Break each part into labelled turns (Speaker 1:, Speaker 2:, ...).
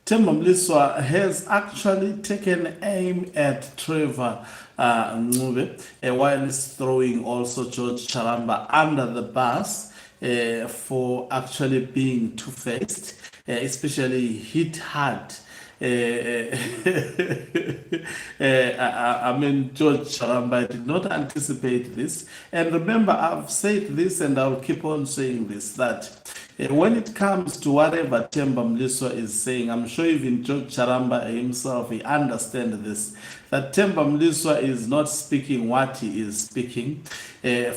Speaker 1: Temba Mliswa has actually taken aim at Trevor Ncube while he's throwing also George Charamba under the bus for actually being two-faced, especially hit hard. I mean, George Charamba did not anticipate this. And remember, I've said this and I'll keep on saying this, that when it comes to whatever Temba Mliswa is saying, I'm sure even George Charamba himself, he understands this, that Temba Mliswa is not speaking what he is speaking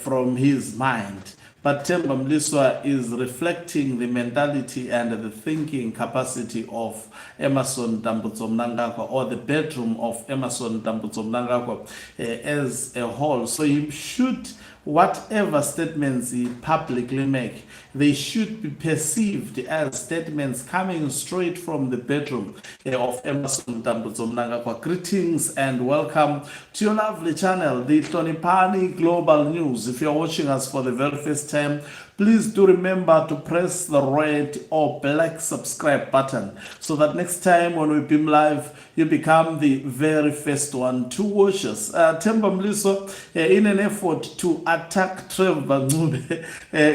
Speaker 1: from his mind. But Temba Mliswa is reflecting the mentality and the thinking capacity of Emmerson Dambudzo Mnangagwa, or the bedroom of Emmerson Dambudzo Mnangagwa as a whole. So he should, whatever statements he publicly make, they should be perceived as statements coming straight from the bedroom of Emmerson Dambudzo Mnangagwa. Greetings and welcome to your lovely channel, the Tonipani Global News. If you're watching us for the very first time, please do remember to press the red or black subscribe button so that next time when we beam live, you become the very first one to watch us. Temba Mliswa, in an effort to attack Trevor Ncube,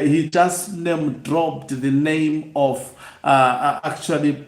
Speaker 1: he just dropped the name of actually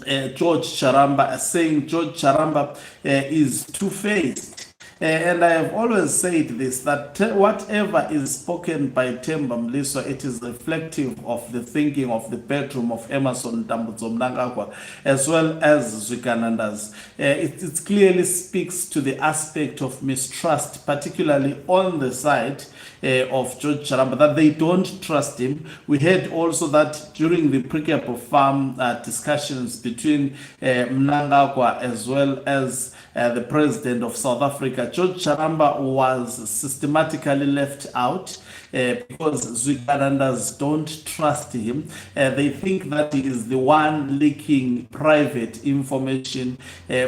Speaker 1: George Charamba, saying George Charamba is two-faced. And I have always said this, that whatever is spoken by Temba Mliswa, it is reflective of the thinking of the bedroom of Emmerson Dambudzo Mnangagwa, as well as Zwigananda's. It clearly speaks to the aspect of mistrust, particularly on the side of George Charamba, that they don't trust him. We heard also that during the Precap Farm discussions between Mnangagwa as well as the president of South Africa, George Charamba was systematically left out because Zwiganandas don't trust him. They think that he is the one leaking private information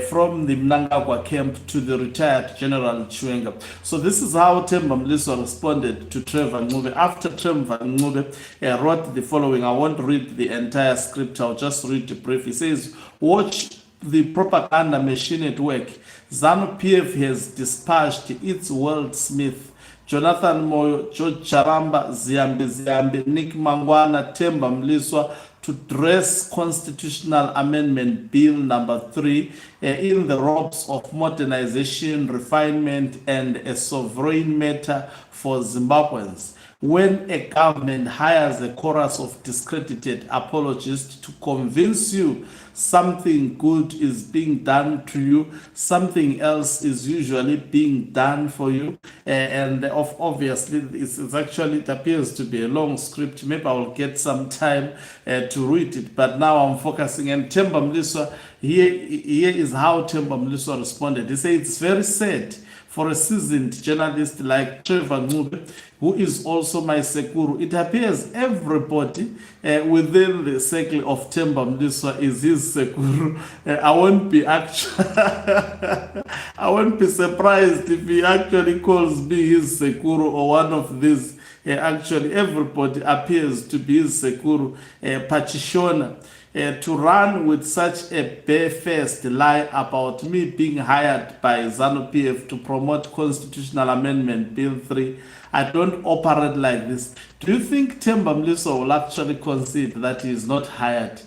Speaker 1: from the Mnangagwa camp to the retired General Chiwenga. So this is how Temba Mliswa responded to Trevor Ncube. After Trevor Ncube wrote the following, I won't read the entire script, I'll just read it briefly. He says, watch the propaganda machine at work. ZANU-PF has dispatched its worldsmith Jonathan Moyo, George Charamba, Ziambe, Nick Mangwana, Temba Mliswa to dress Constitutional Amendment Bill number 3 in the robes of modernization, refinement, and a sovereign matter for Zimbabweans. When a government hires a chorus of discredited apologists to convince you something good is being done to you, something else is usually being done for you, and obviously it appears to be a long script. Maybe I will get some time to read it, but now I'm focusing on Temba Mliswa. Here is how Temba Mliswa responded. He said it's very sad for a seasoned journalist like Trevor Ncube, who is also my sekuru. It appears everybody within the circle of Temba Mliswa is his sekuru. I won't be surprised if he actually calls me his sekuru or one of these. Actually, everybody appears to be his sekuru. Pachishona. To run with such a barefaced lie about me being hired by ZANU-PF to promote Constitutional Amendment Bill 3, I don't operate like this. Do you think Temba Mliswa will actually concede that he is not hired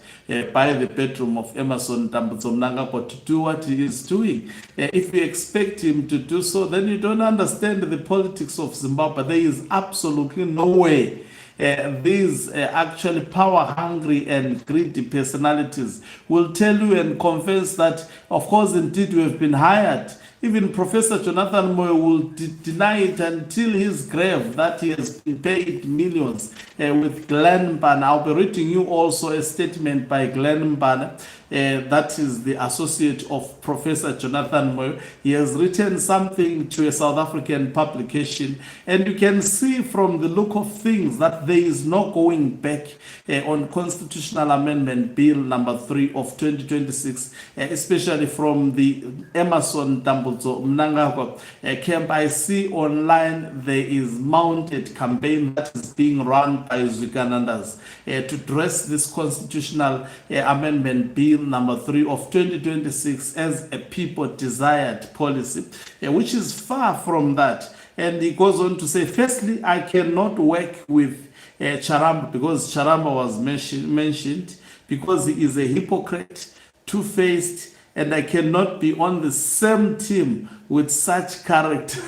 Speaker 1: by the bedroom of Emmerson Dambudzo Mnangagwa to do what he is doing? If you expect him to do so, then you don't understand the politics of Zimbabwe. There is absolutely no way these actually power-hungry and greedy personalities will tell you and confess that, of course, indeed, we have been hired. Even Professor Jonathan Moyo will deny it until his grave that he has been paid millions with Glenn Mbana. I'll be reading you also a statement by Glenn Mbana, that is the associate of Professor Jonathan Moyo. He has written something to a South African publication, and you can see from the look of things that there is no going back on Constitutional Amendment Bill number 3 of 2026, especially from the Emmerson Dambudzo Dambudzo Mnangagwa camp, I see online there is mounted campaign that is being run by Zwiganandas to dress this constitutional amendment bill number 3 of 2026 as a people desired policy, which is far from that. And he goes on to say, firstly, I cannot work with Charamba because Charamba was mentioned because he is a hypocrite, two-faced, and I cannot be on the same team with such character.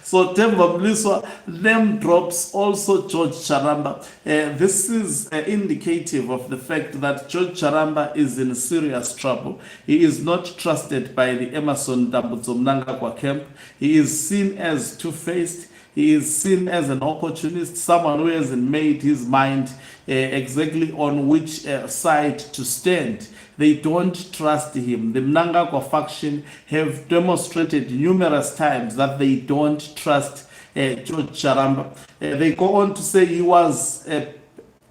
Speaker 1: So Temba Mliswa name drops also George Charamba. This is indicative of the fact that George Charamba is in serious trouble. He is not trusted by the Emerson Dambudzo Mnangagwa camp. He is seen as two-faced. He is seen as an opportunist, someone who hasn't made his mind exactly on which side to stand. They don't trust him. The Mnangagwa faction have demonstrated numerous times that they don't trust George Charamba. They go on to say he was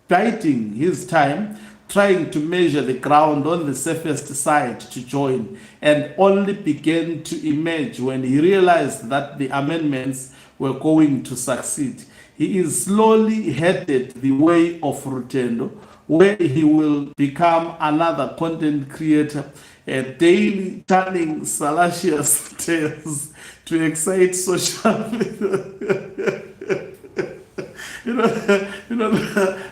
Speaker 1: biding his time, trying to measure the ground on the safest side to join, and only began to emerge when he realized that the amendments were going to succeed. He is slowly headed the way of Rutendo, where he will become another content creator, daily telling salacious tales to excite social media.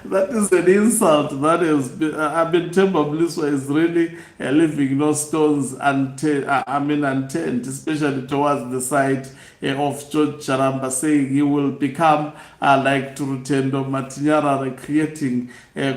Speaker 1: That is an insult. That is, Temba Mliswa is really leaving no stones unturned, especially towards the side of George Charamba, saying he will become like Turutendo Matinyara, creating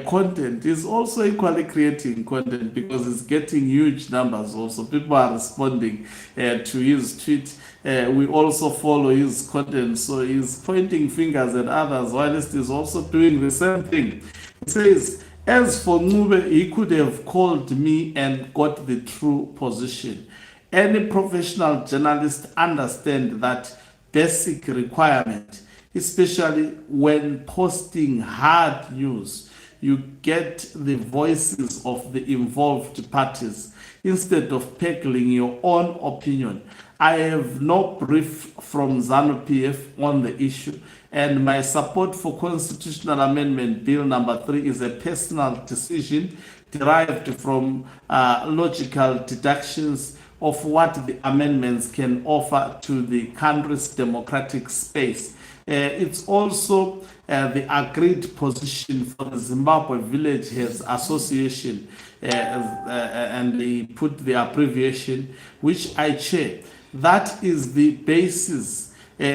Speaker 1: content. He's also equally creating content because he's getting huge numbers also. People are responding to his tweet. We also follow his content, so he's pointing fingers at others whilst he's also doing the same thing. He says, as for Ncube, he could have called me and got the true position. Any professional journalist understands that basic requirement, especially when posting hard news. You get the voices of the involved parties instead of peddling your own opinion. I have no brief from ZANU-PF on the issue, and my support for Constitutional Amendment Bill number 3 is a personal decision derived from logical deductions of what the amendments can offer to the country's democratic space. It's also the agreed position for the Zimbabwe Village Heads Association, and they put the abbreviation, which I chair. That is the basis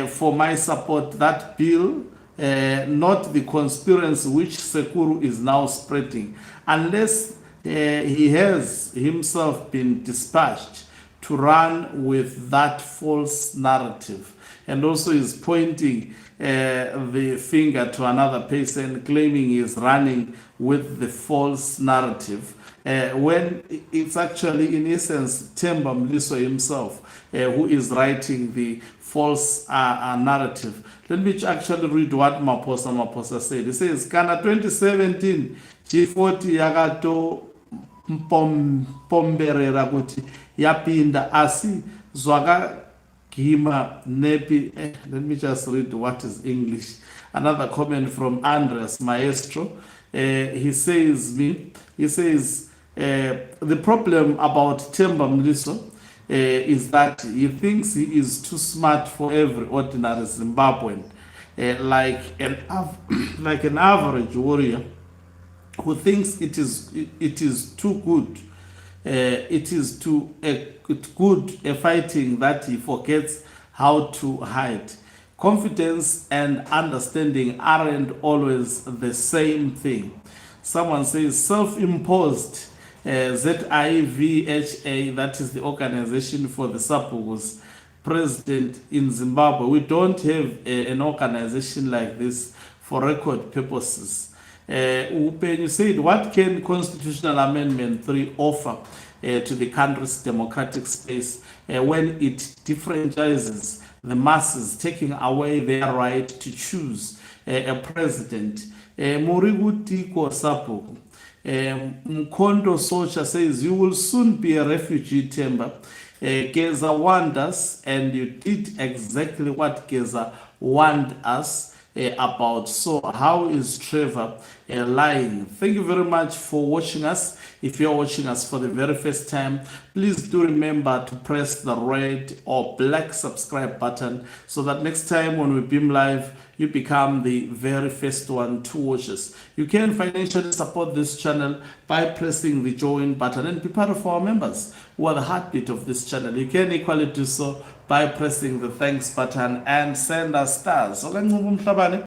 Speaker 1: for my support, that bill, not the conspiracy which Sekuru is now spreading, unless he has himself been dispatched to run with that false narrative. And also is pointing the finger to another person, claiming he is running with the false narrative, when it's actually, in essence, Temba Mliswa himself who is writing the false narrative. Let me actually read what Maposa said. He says, Kana 2017, G40 yagato pomberera kuti yapinda asi zwaga gima nepi. Let me just read what is English. Another comment from Andres Maestro. He says, the problem about Temba Mliswa is that he thinks he is too smart for every ordinary Zimbabwean, like an average warrior who thinks it is too good. It is too good a fighting that he forgets how to hide. Confidence and understanding aren't always the same thing. Someone says self-imposed ZIVHA, that is the organization for the Sapugos president in Zimbabwe. We don't have an organization like this for record purposes. Upenyu said, what can Constitutional Amendment 3 offer to the country's democratic space when it differentializes the masses, taking away their right to choose a president? Muriguti Ko Sapugu. Mkondo Socha says, you will soon be a refugee, Temba. Geza warned us, and you did exactly what Geza warned us about. So how is Trevor lying? Thank you very much for watching us. If you're watching us for the very first time, please do remember to press the red or black subscribe button so that next time when we beam live, you become the very first one to watch us. You can financially support this channel by pressing the join button and be part of our members who are the heartbeat of this channel. You can equally do so by pressing the thanks button and send us stars.